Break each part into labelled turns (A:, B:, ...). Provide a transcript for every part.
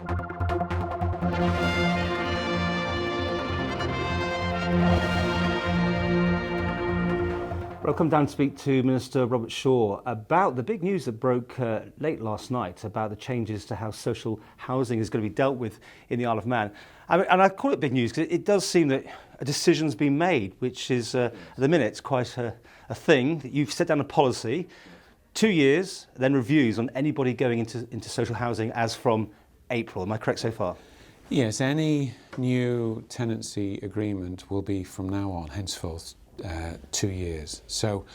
A: Well, I've come down to speak to Minister Robertshaw about the big news that broke late last night about the changes to how social housing is going to be dealt with in the Isle of Man. And I call it big news because it does seem that a decision's been made, which is, at the minute, quite a thing. You've set down a policy, 2 years, then reviews on anybody going into social housing as from April. Am I correct so far?
B: Yes, any new tenancy agreement will be from now on, henceforth, 2 years. So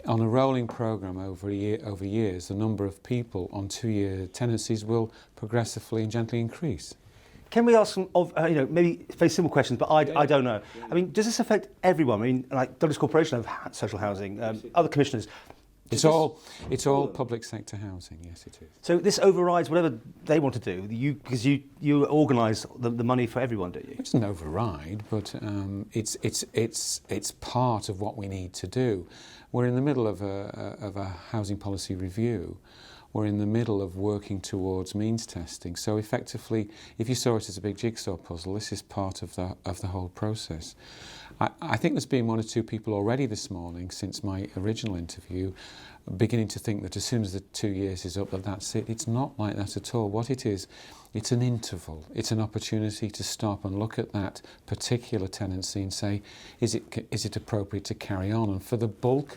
B: on a rolling programme over years, the number of people on 2-year tenancies will progressively and gently increase.
A: Can we ask some maybe very simple questions, but I don't know. I mean, does this affect everyone? I mean, like Douglas Corporation have social housing, other commissioners.
B: It's all public sector housing, yes it is.
A: So this overrides whatever they want to do, because you organise the money for everyone, don't you?
B: It's an override, but it's part of what we need to do. We're in the middle of a housing policy review. We're in the middle of working towards means testing. So effectively, if you saw it as a big jigsaw puzzle, this is part of the whole process. I think there's been 1 or 2 people already this morning, since my original interview, beginning to think that as soon as the 2 years is up, that's it. It's not like that at all. What it is, it's an interval. It's an opportunity to stop and look at that particular tenancy and say, is it appropriate to carry on? And for the bulk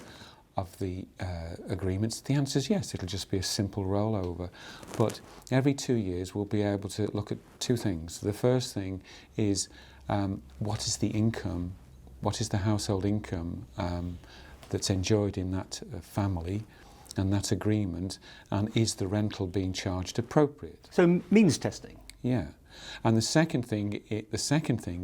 B: of the agreements, the answer is yes. It'll just be a simple rollover. But every 2 years, we'll be able to look at 2 things. The first thing is what is the income, what is the household income that's enjoyed in that family and that agreement, and is the rental being charged appropriate?
A: So means testing.
B: Yeah. And the second thing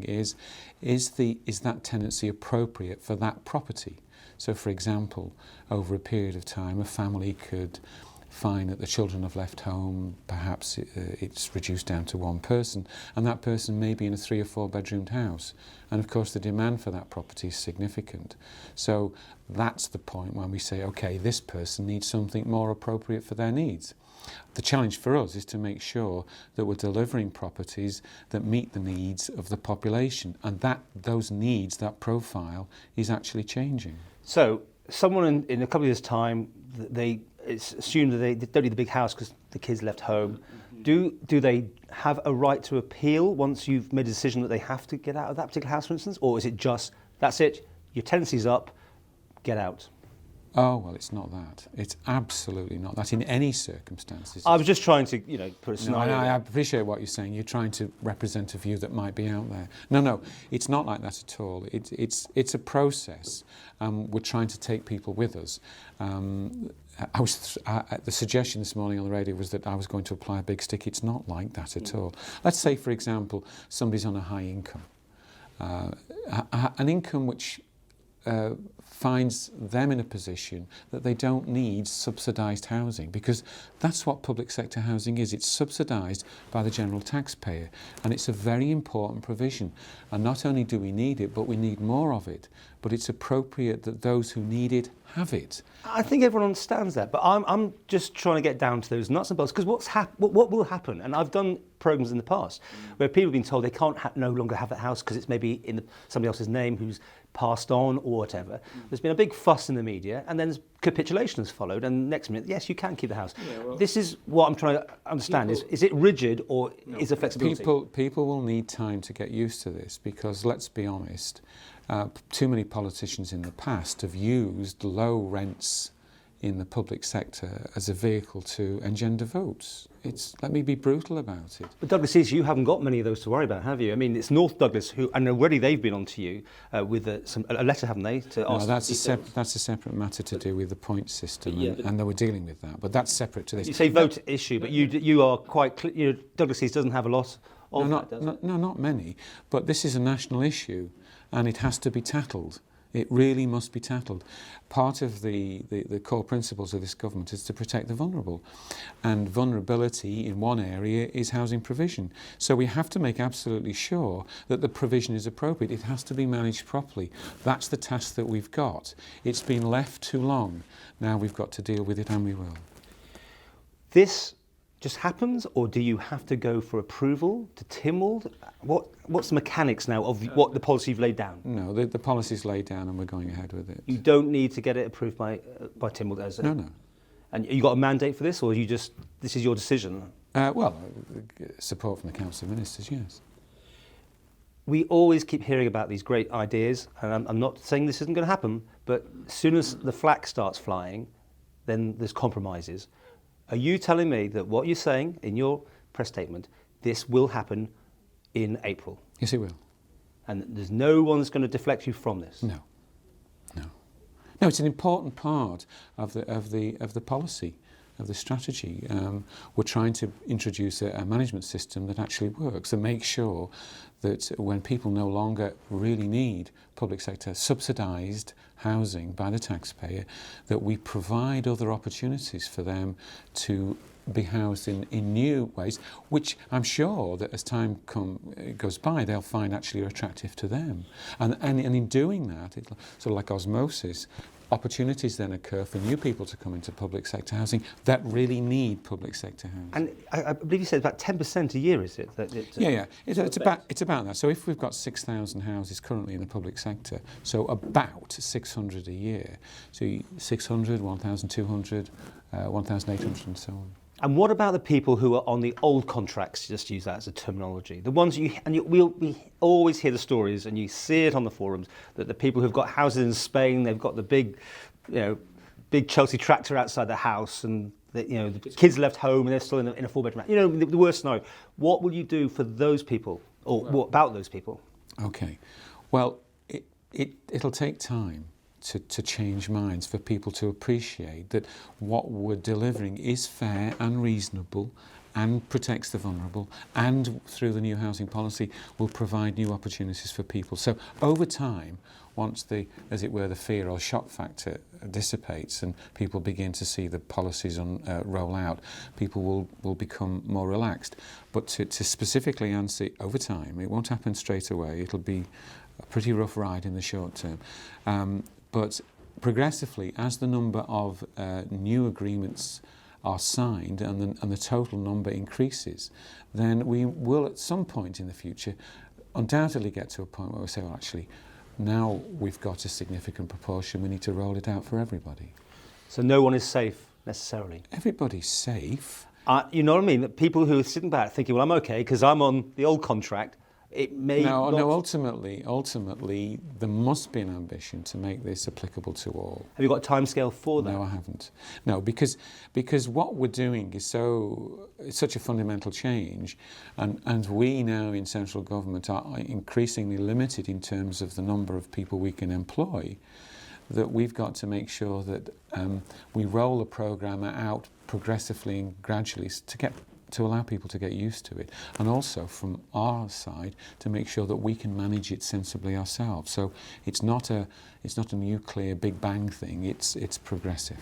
B: is that tenancy appropriate for that property? So, for example, over a period of time, a family could find that the children have left home, perhaps it's reduced down to 1 person, and that person may be in a 3 or 4 bedroomed house. And of course the demand for that property is significant. So that's the point when we say, okay, this person needs something more appropriate for their needs. The challenge for us is to make sure that we're delivering properties that meet the needs of the population, and that those needs, that profile, is actually changing.
A: So someone in a couple of years' time, it's assumed that they don't need the big house because the kids left home. Do they have a right to appeal once you've made a decision that they have to get out of that particular house, for instance? Or is it just, that's it, your tenancy's up, get out?
B: Oh, well, it's not that. It's absolutely not that in any circumstances.
A: I was just trying to, put a scenario.
B: I appreciate what you're saying. You're trying to represent a view that might be out there. No, it's not like that at all. It's a process. We're trying to take people with us. The suggestion this morning on the radio was that I was going to apply a big stick. It's not like that at all. Let's say, for example, somebody's on a high income. An income which finds them in a position that they don't need subsidised housing, because that's what public sector housing is. It's subsidised by the general taxpayer, and it's a very important provision. And not only do we need it, but we need more of it. But it's appropriate that those who need it have it.
A: I think everyone understands that, but I'm just trying to get down to those nuts and bolts, because what will happen, and I've done programmes in the past where people have been told they can't no longer have that house because it's maybe in somebody else's name who's passed on or whatever. There's been a big fuss in the media, and then capitulation has followed, and next minute, yes, you can keep the house. Yeah, well, this is what I'm trying to understand. Is it rigid, or is there flexibility?
B: People will need time to get used to this, because let's be honest, too many politicians in the past have used low rents in the public sector as a vehicle to engender votes. Let me be brutal about it.
A: But Douglas says you haven't got many of those to worry about, have you? I mean, it's North Douglas who, and already they've been on to you with a letter, haven't they, to ask?
B: No, that's a separate matter to do with the point system, and they were dealing with that. But that's separate to this.
A: You say vote issue, but you are quite clear. Douglas says doesn't have a lot of that, does it?
B: No, not many. But this is a national issue, and it has to be tackled. It really must be tackled. Part of the core principles of this government is to protect the vulnerable. And vulnerability in one area is housing provision. So we have to make absolutely sure that the provision is appropriate. It has to be managed properly. That's the task that we've got. It's been left too long. Now we've got to deal with it, and we will.
A: This just happens, or do you have to go for approval to Tynwald? What's the mechanics now of what the policy you've laid down?
B: No, the policy's laid down and we're going ahead with it.
A: You don't need to get it approved by Tynwald as a...
B: No.
A: And you got a mandate for this, or you just, this is your decision?
B: Support from the Council of Ministers, yes.
A: We always keep hearing about these great ideas, and I'm not saying this isn't going to happen, but as soon as the flag starts flying, then there's compromises. Are you telling me that what you're saying in your press statement, this will happen in April?
B: Yes, it will.
A: And there's no one that's going to deflect you from this?
B: No. No, it's an important part of the policy, of the strategy. We're trying to introduce a management system that actually works and make sure that when people no longer really need public sector subsidised housing by the taxpayer, that we provide other opportunities for them to be housed in new ways, which I'm sure that as time goes by, they'll find actually are attractive to them. And in doing that, it's sort of like osmosis, opportunities then occur for new people to come into public sector housing that really need public sector housing.
A: And I believe you said about 10% a year, is it?
B: Yeah. It's about that. So if we've got 6,000 houses currently in the public sector, so about 600 a year. So 600, 1,200, 1,800 and so on.
A: And what about the people who are on the old contracts, just use that as a terminology, the ones we always hear the stories and you see it on the forums, that the people who've got houses in Spain, they've got the big Chelsea tractor outside the house, and the kids left home and they're still in a four-bedroom house. The worst scenario. What will you do for those people, or what about those people?
B: Okay, well, it'll take time to change minds, for people to appreciate that what we're delivering is fair and reasonable and protects the vulnerable, and through the new housing policy will provide new opportunities for people. So over time, once the fear or shock factor dissipates and people begin to see the policies roll out, people will become more relaxed. But to specifically answer, over time, it won't happen straight away. It'll be a pretty rough ride in the short term. But progressively, as the number of new agreements are signed and the total number increases, then we will at some point in the future undoubtedly get to a point where we say, well, actually, now we've got a significant proportion, we need to roll it out for everybody.
A: So no one is safe, necessarily?
B: Everybody's safe.
A: You know what I mean? That people who are sitting back thinking, well, I'm okay because I'm on the old contract, it may
B: No, ultimately, there must be an ambition to make this applicable to all.
A: Have you got a timescale for that?
B: No, I haven't. No, because what we're doing is it's such a fundamental change, and we now in central government are increasingly limited in terms of the number of people we can employ, that we've got to make sure that we roll the programme out progressively and gradually to allow people to get used to it, and also from our side to make sure that we can manage it sensibly ourselves. So it's not a nuclear big bang thing. It's progressive.